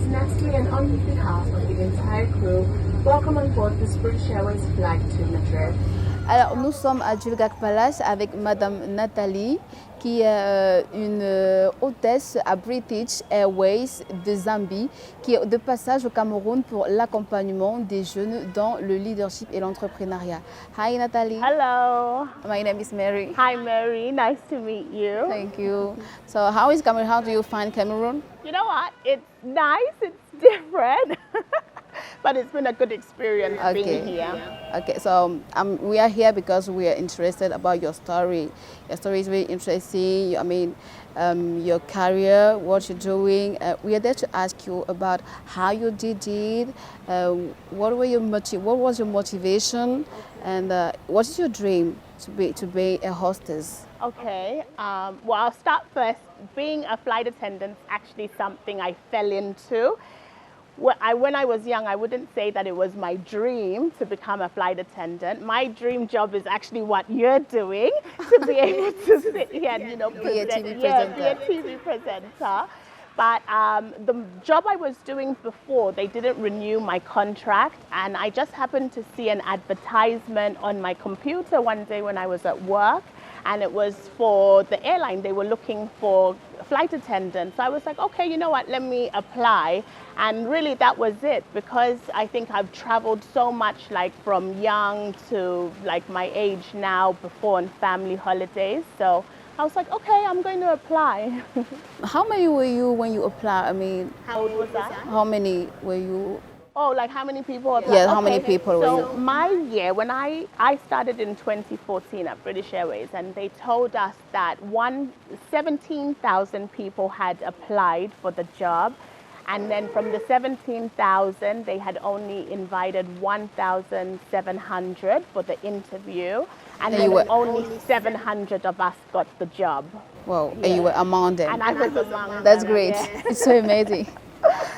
Nathalie, and on behalf of the entire crew, welcome on board the British Airways flight to Madrid. Alors, nous sommes à Julgak Palace avec Madame Nathalie, qui est une hôtesse à British Airways de Zambie, qui est de passage au Cameroun pour l'accompagnement des jeunes dans le leadership et l'entrepreneuriat. Hi Nathalie. Hello. My name is Mary. Hi Mary, nice to meet you. Thank you. So how is Cameroon? How do you find Cameroon? You know what? It's nice, it's different. But it's been a good experience being here. Okay, so we are here because we are interested about your story. Your story is very interesting. I mean, your career, what you're doing. We are there to ask you about how you did it. What was your motivation, and what is your dream to be a hostess? Okay. Well, I'll start first. Being a flight attendant is actually something I fell into. When I was young, I wouldn't say that it was my dream to become a flight attendant. My dream job is actually what you're doing, to be able to sit here and, be a TV presenter. But the job I was doing before, they didn't renew my contract, and I just happened to see an advertisement on my computer one day when I was at work, and it was for the airline. They were looking for flight attendants. So I was like, okay, you know what, let me apply. And really that was it, because I think I've traveled so much, like from young to like my age now, before on family holidays. So I was like, okay, I'm going to apply. How many were you when you applied? I mean, how old was that? How many were you? Oh, like how many people applied? Yeah, how many people were you? So my year, when I started in 2014 at British Airways, and they told us that 17,000 people had applied for the job. And then from the 17,000, they had only invited 1,700 for the interview. And then only 700 of us got the job. Wow, yeah. And you were among them. And I was among them. That's great. Yeah. It's so amazing.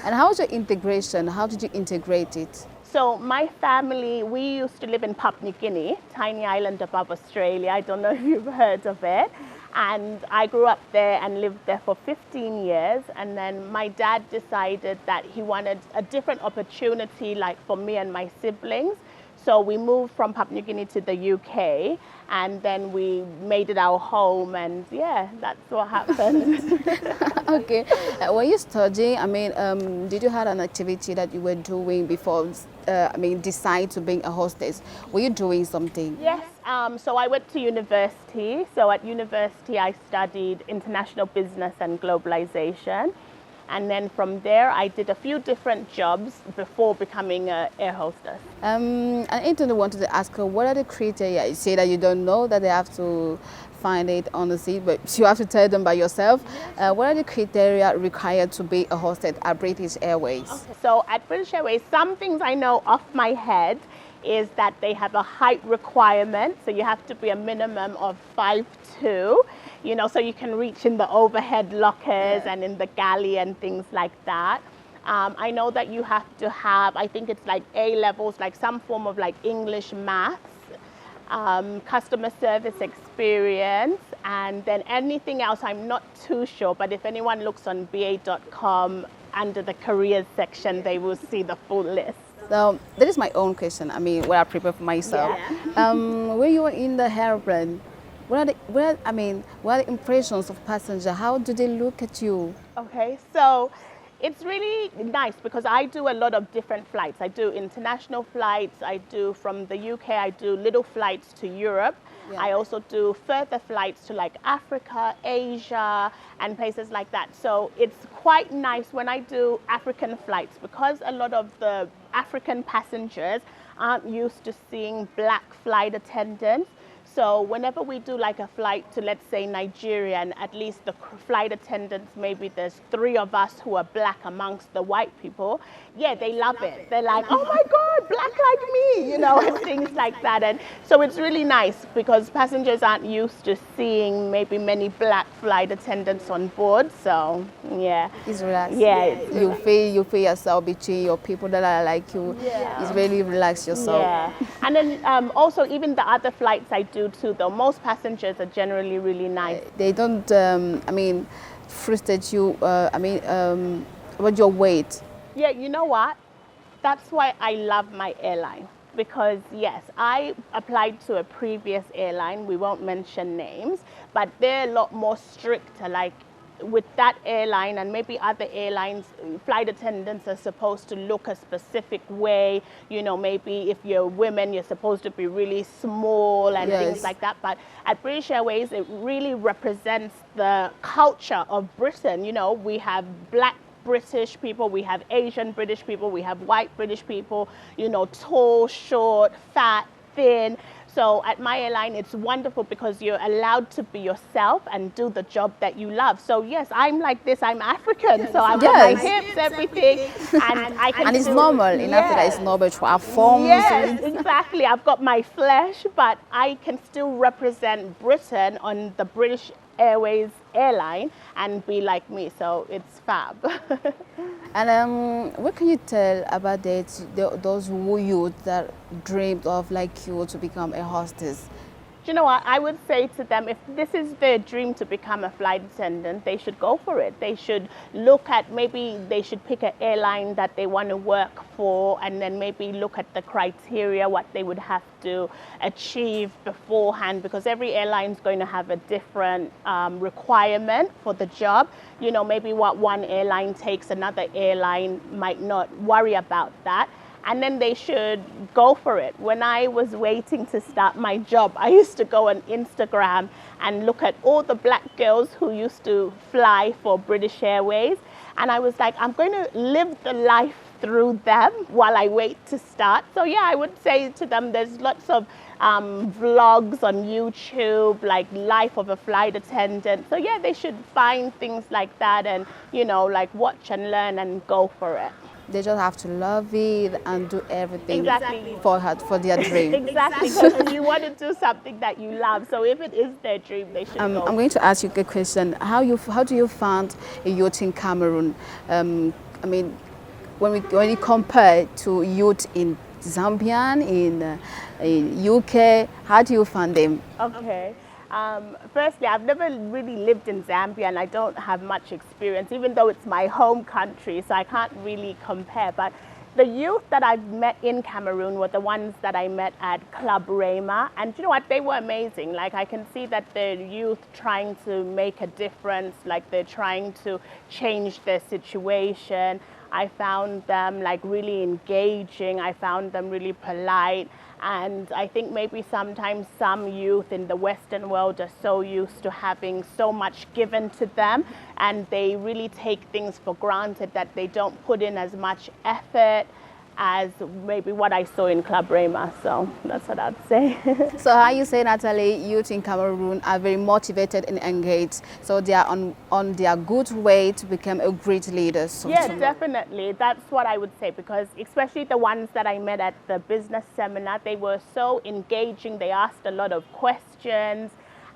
And how was your integration? How did you integrate it? So my family, we used to live in Papua New Guinea, tiny island above Australia. I don't know if you've heard of it. And I grew up there and lived there for 15 years. And then my dad decided that he wanted a different opportunity, like for me and my siblings. So we moved from Papua New Guinea to the UK, and then we made it our home, and yeah, that's what happened. Okay. When you studying, I mean, did you have an activity that you were doing before, decide to being a hostess? Were you doing something? Yes. So I went to university. So at university, I studied international business and globalization. And then from there, I did a few different jobs before becoming an air hostess. And Anthony wanted to ask her, what are the criteria? You say that you don't know, that they have to find it on the seat, but you have to tell them by yourself. What are the criteria required to be a hostess at British Airways? Okay. So at British Airways, some things I know off my head is that they have a height requirement. So you have to be a minimum of 5'2". So you can reach in the overhead lockers and in the galley and things like that. I know that you have to have, I think it's like A levels, like some form of like English, maths, customer service experience, and then anything else I'm not too sure, but if anyone looks on ba.com under the careers section, they will see the full list. So that is my own question. I mean, what I prepare for myself. Yeah. When you were in the airplane, what are the impressions of passengers? How do they look at you? Okay, so it's really nice because I do a lot of different flights. I do international flights. I do from the UK. I do little flights to Europe. Yeah. I also do further flights to like Africa, Asia, and places like that. So it's quite nice when I do African flights, because a lot of the African passengers aren't used to seeing black flight attendants. So whenever we do like a flight to, let's say, Nigeria, and at least the flight attendants, maybe there's 3 of us who are black amongst the white people, yeah, they love it. They're like, oh my God, black like me, and things like that. And so it's really nice because passengers aren't used to seeing maybe many black flight attendants on board. So yeah. It's relaxed. Yeah. It's you feel yourself between your people that are like you. Yeah. It's really relax yourself. Yeah. And then also even the other flights I do too, though, most passengers are generally really nice. They don't, frustrate you, about your weight. Yeah, you know what? That's why I love my airline. Because yes, I applied to a previous airline, we won't mention names, but they're a lot more stricter. Like with that airline and maybe other airlines, flight attendants are supposed to look a specific way. You know, maybe if you're women, you're supposed to be really small and things like that. But at British Airways, it really represents the culture of Britain. You know, we have black British people, we have Asian British people, we have white British people, you know, tall, short, fat, thin. So at my airline, it's wonderful because you're allowed to be yourself and do the job that you love. So yes, I'm like this, I'm African, so I've got my hips, everything, and I can And it's normal, in Africa it's normal to have forms. Yes, exactly. I've got my flesh, but I can still represent Britain on the British Airways airline and be like me, so it's fab. And what can you tell about those youth that dreamed of like you to become a hostess? Do you know what? I would say to them, if this is their dream to become a flight attendant, they should go for it. They should look at, maybe they should pick an airline that they want to work for, and then maybe look at the criteria, what they would have to achieve beforehand, because every airline is going to have a different requirement for the job. You know, maybe what one airline takes, another airline might not worry about that. And then they should go for it. When I was waiting to start my job, I used to go on Instagram and look at all the black girls who used to fly for British Airways. And I was like, I'm going to live the life through them while I wait to start. So yeah, I would say to them, there's lots of vlogs on YouTube, like life of a flight attendant. So yeah, they should find things like that and, you know, like watch and learn and go for it. They just have to love it and do everything for their dream. Exactly, because you want to do something that you love. So if it is their dream, they should go. I'm going to ask you a question. How do you find a youth in Cameroon? I mean, when you compare to youth in Zambia, in UK, how do you find them? Okay. Firstly, I've never really lived in Zambia and I don't have much experience, even though it's my home country, so I can't really compare. But the youth that I've met in Cameroon were the ones that I met at Club Rema, and you know what, they were amazing. Like, I can see that they're youth trying to make a difference, like they're trying to change their situation. I found them like really engaging, I found them really polite. And I think maybe sometimes some youth in the Western world are so used to having so much given to them, and they really take things for granted that they don't put in as much effort as maybe what I saw in Club Rema. So that's what I'd say. So how you say, Natalie, youth in Cameroon are very motivated and engaged, so they are on their good way to become a great leader. So yeah, definitely. That's what I would say, because especially the ones that I met at the business seminar, they were so engaging. They asked a lot of questions.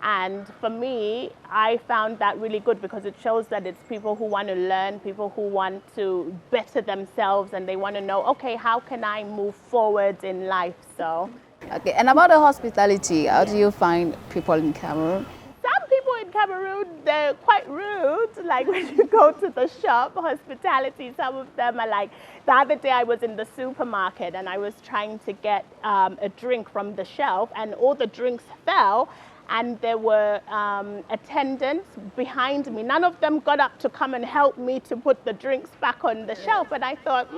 And for me, I found that really good because it shows that it's people who want to learn, people who want to better themselves, and they want to know, okay, how can I move forward in life? So. Okay, and about the hospitality, how do you find people in Cameroon? Some people in Cameroon, they're quite rude. Like when you go to the shop, hospitality, some of them are like, the other day I was in the supermarket and I was trying to get a drink from the shelf, and all the drinks fell. And there were attendants behind me. None of them got up to come and help me to put the drinks back on the shelf. And I thought,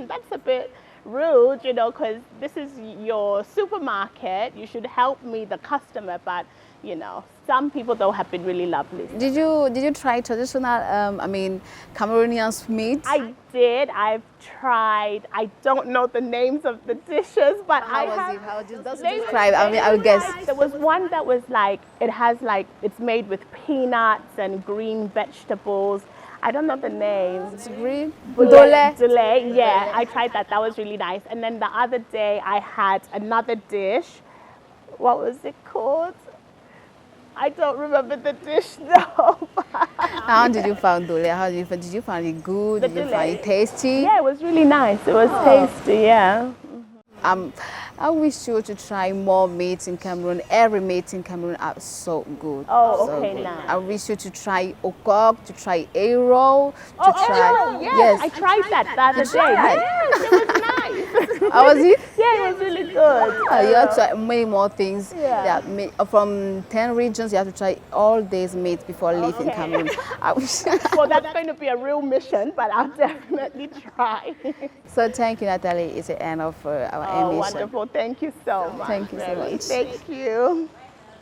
that's a bit rude, you know, because this is your supermarket. You should help me, the customer. But, you know, some people, though, have been really lovely. Did you try traditional, Cameroonian meat? I did. I've tried. I don't know the names of the dishes, but How was it? Describe? I mean, I would guess. There was one that was like, it's made with peanuts and green vegetables. I don't know the name. It's green? Dole, yeah. I tried that. That was really nice. And then the other day I had another dish. What was it called? I don't remember the dish though. How did you find dole? Did you find it good? Did you find it tasty? Yeah, it was really nice. It was tasty, yeah. I wish you to try more meats in Cameroon. Every meat in Cameroon are so good. Oh, so okay, good. nice. I wish you to try okok, to try ELLE, to ELLE, yes. I tried that the other day. Yes, it was nice. How was it? Yeah, it was really good. You have to try many more things. Yeah. From 10 regions, you have to try all these meats before leaving Cameroon. I wish. Well, that's going to be a real mission, but I'll definitely try. So thank you, Nathalie. It's the end of our emission. Wonderful. Thank you so much. Thank you so much. Thank you.